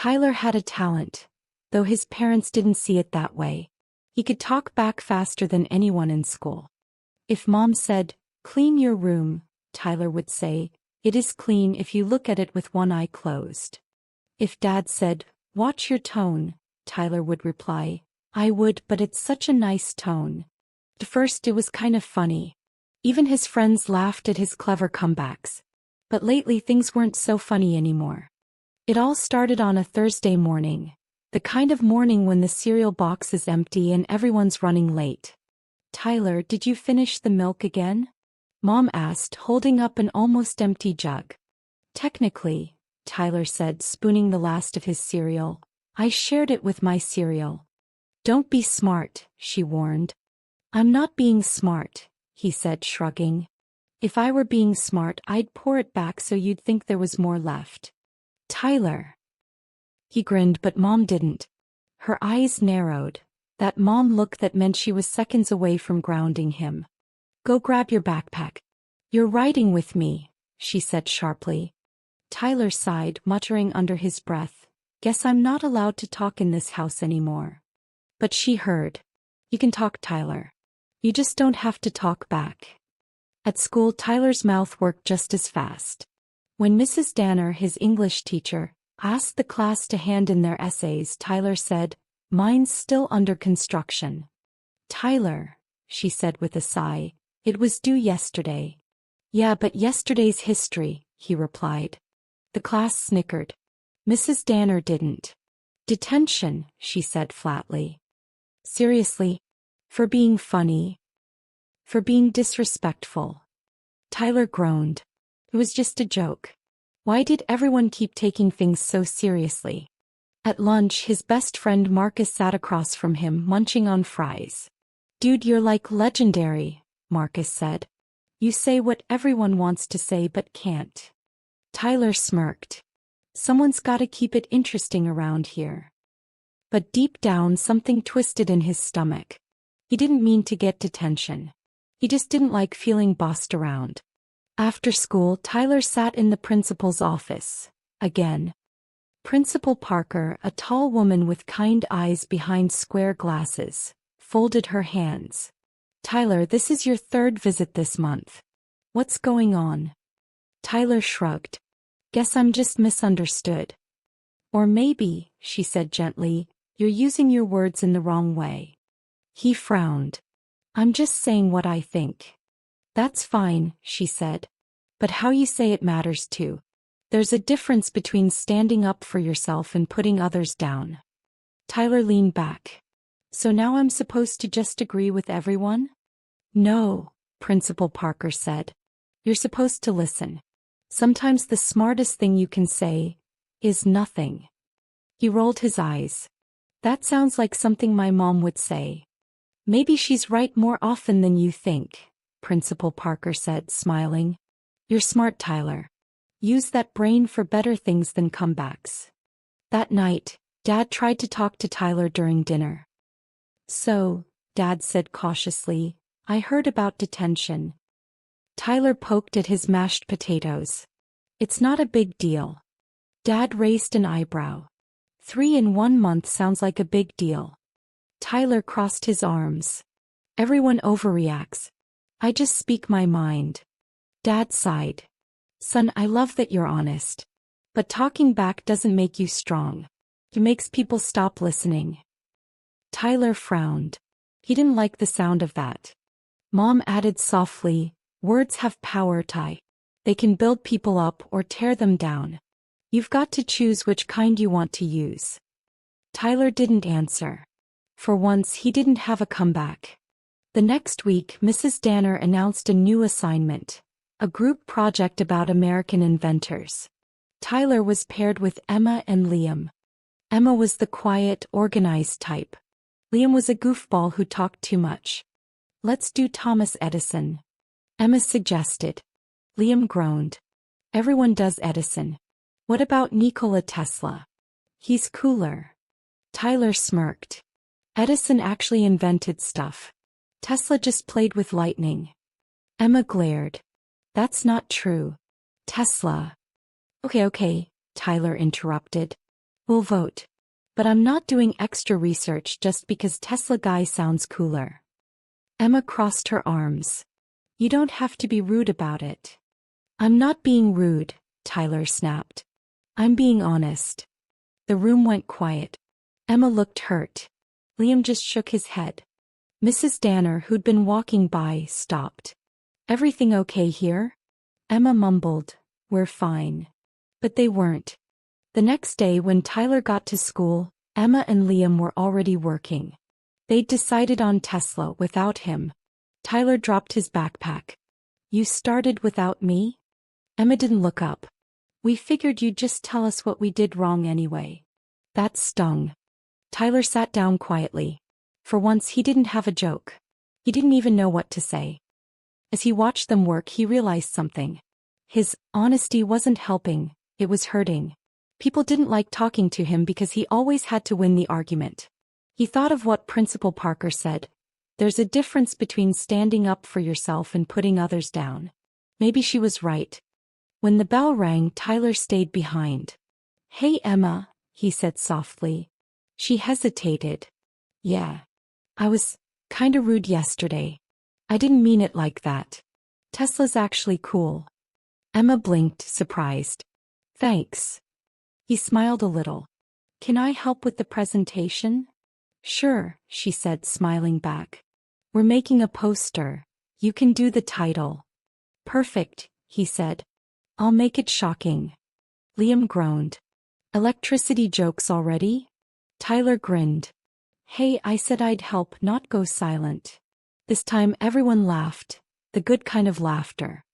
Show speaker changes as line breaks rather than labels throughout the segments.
Tyler had a talent, though his parents didn't see it that way. He could talk back faster than anyone in school. If Mom said, "Clean your room," Tyler would say, "It is clean if you look at it with one eye closed." If Dad said, "Watch your tone," Tyler would reply, "I would, but it's such a nice tone." At first it was kind of funny. Even his friends laughed at his clever comebacks. But lately things weren't so funny anymore. It all started on a Thursday morning, the kind of morning when the cereal box is empty and everyone's running late. "Tyler, did you finish the milk again?" Mom asked, holding up an almost empty jug. "Technically," Tyler said, spooning the last of his cereal, "I shared it with my cereal." "Don't be smart," she warned. "I'm not being smart," he said, shrugging. "If I were being smart, I'd pour it back so you'd think there was more left." "Tyler." He grinned, but Mom didn't. Her eyes narrowed, that Mom look that meant she was seconds away from grounding him. "Go grab your backpack. You're riding with me," she said sharply. Tyler sighed, muttering under his breath, "Guess I'm not allowed to talk in this house anymore." But she heard. "You can talk, Tyler. You just don't have to talk back." At school, Tyler's mouth worked just as fast. When Mrs. Danner, his English teacher, asked the class to hand in their essays, Tyler said, "Mine's still under construction." "Tyler," she said with a sigh, "it was due yesterday." "Yeah, but yesterday's history," he replied. The class snickered. Mrs. Danner didn't. "Detention," she said flatly. "Seriously? For being funny? For being disrespectful?" Tyler groaned. It was just a joke. Why did everyone keep taking things so seriously? At lunch, his best friend Marcus sat across from him, munching on fries. "Dude, you're like legendary," Marcus said. "You say what everyone wants to say but can't." Tyler smirked. "Someone's gotta keep it interesting around here." But deep down, something twisted in his stomach. He didn't mean to get detention. He just didn't like feeling bossed around. After school, Tyler sat in the principal's office. Again. Principal Parker, a tall woman with kind eyes behind square glasses, folded her hands. "Tyler, this is your third visit this month. What's going on?" Tyler shrugged. "Guess I'm just misunderstood." "Or maybe," she said gently, "you're using your words in the wrong way." He frowned. "I'm just saying what I think." "That's fine," she said. "But how you say it matters too. There's a difference between standing up for yourself and putting others down." Tyler leaned back. "So now I'm supposed to just agree with everyone?" "No," Principal Parker said. "You're supposed to listen. Sometimes the smartest thing you can say is nothing." He rolled his eyes. "That sounds like something my mom would say." "Maybe she's right more often than you think," Principal Parker said, smiling. "You're smart, Tyler. Use that brain for better things than comebacks." That night, Dad tried to talk to Tyler during dinner. "So," Dad said cautiously, "I heard about detention." Tyler poked at his mashed potatoes. "It's not a big deal." Dad raised an eyebrow. 3 in 1 month sounds like a big deal. Tyler crossed his arms. "Everyone overreacts. I just speak my mind." Dad sighed. "Son, I love that you're honest. But talking back doesn't make you strong. It makes people stop listening." Tyler frowned. He didn't like the sound of that. Mom added softly, "Words have power, Ty. They can build people up or tear them down. You've got to choose which kind you want to use." Tyler didn't answer. For once, he didn't have a comeback. The next week, Mrs. Danner announced a new assignment, a group project about American inventors. Tyler was paired with Emma and Liam. Emma was the quiet, organized type. Liam was a goofball who talked too much. "Let's do Thomas Edison," Emma suggested. Liam groaned. "Everyone does Edison. What about Nikola Tesla? He's cooler." Tyler smirked. "Edison actually invented stuff. Tesla just played with lightning." Emma glared. "That's not true. Tesla." Okay, Tyler interrupted. We'll vote. But I'm not doing extra research just because Tesla guy sounds cooler. Emma crossed her arms. You don't have to be rude about it. I'm not being rude, Tyler snapped. I'm being honest. The room went quiet. Emma looked hurt. Liam just shook his head. Mrs. Danner, who'd been walking by, stopped. Everything okay here? Emma mumbled, We're fine. But they weren't. The next day when Tyler got to school, Emma and Liam were already working. They'd decided on Tesla without him. Tyler dropped his backpack. You started without me? Emma didn't look up. We figured you'd just tell us what we did wrong anyway. That stung. Tyler sat down quietly. For once he didn't have a joke. He didn't even know what to say. As he watched them work, he realized something. His honesty wasn't helping, it was hurting. People didn't like talking to him because he always had to win the argument. He thought of what Principal Parker said. There's a difference between standing up for yourself and putting others down. Maybe she was right. When the bell rang, Tyler stayed behind. Hey Emma, he said softly. She hesitated. Yeah. I was kinda rude yesterday. I didn't mean it like that. Tesla's actually cool. Emma blinked, surprised. Thanks. He smiled a little. Can I help with the presentation? Sure, she said, smiling back. We're making a poster. You can do the title. Perfect, he said. I'll make it shocking. Liam groaned. Electricity jokes already? Tyler grinned. Hey, I said I'd help, not go silent. This time everyone laughed, the good kind of laughter.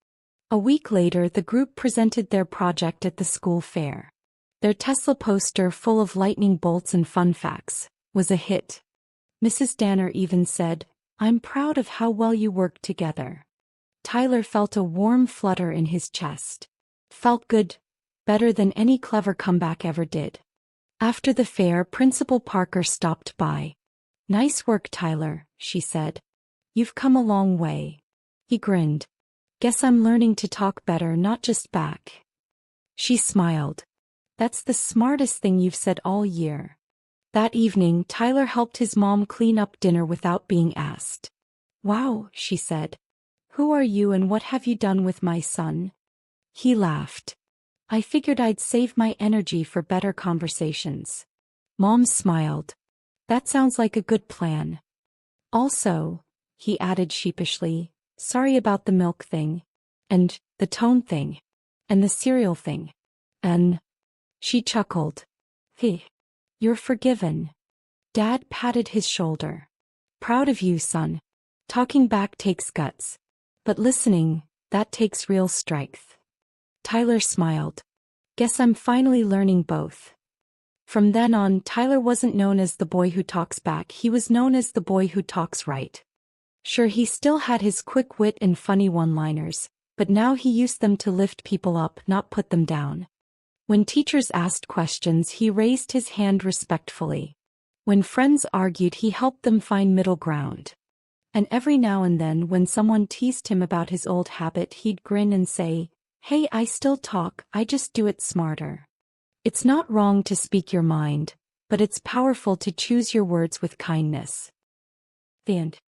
A week later, the group presented their project at the school fair. Their Tesla poster, full of lightning bolts and fun facts, was a hit. Mrs. Danner even said, I'm proud of how well you worked together. Tyler felt a warm flutter in his chest. Felt good, better than any clever comeback ever did. After the fair, Principal Parker stopped by. Nice work, Tyler, she said. You've come a long way. He grinned. Guess I'm learning to talk better, not just back. She smiled. That's the smartest thing you've said all year. That evening, Tyler helped his mom clean up dinner without being asked. Wow, she said. Who are you and what have you done with my son? He laughed. I figured I'd save my energy for better conversations. Mom smiled. That sounds like a good plan. Also, he added sheepishly, sorry about the milk thing, and the tone thing, and the cereal thing, and... She chuckled. Hey, you're forgiven. Dad patted his shoulder. Proud of you, son. Talking back takes guts. But listening, that takes real strength. Tyler smiled. Guess I'm finally learning both. From then on, Tyler wasn't known as the boy who talks back, he was known as the boy who talks right. Sure, he still had his quick wit and funny one-liners, but now he used them to lift people up, not put them down. When teachers asked questions, he raised his hand respectfully. When friends argued, he helped them find middle ground. And every now and then, when someone teased him about his old habit, he'd grin and say, Hey, I still talk, I just do it smarter. It's not wrong to speak your mind, but it's powerful to choose your words with kindness. The end.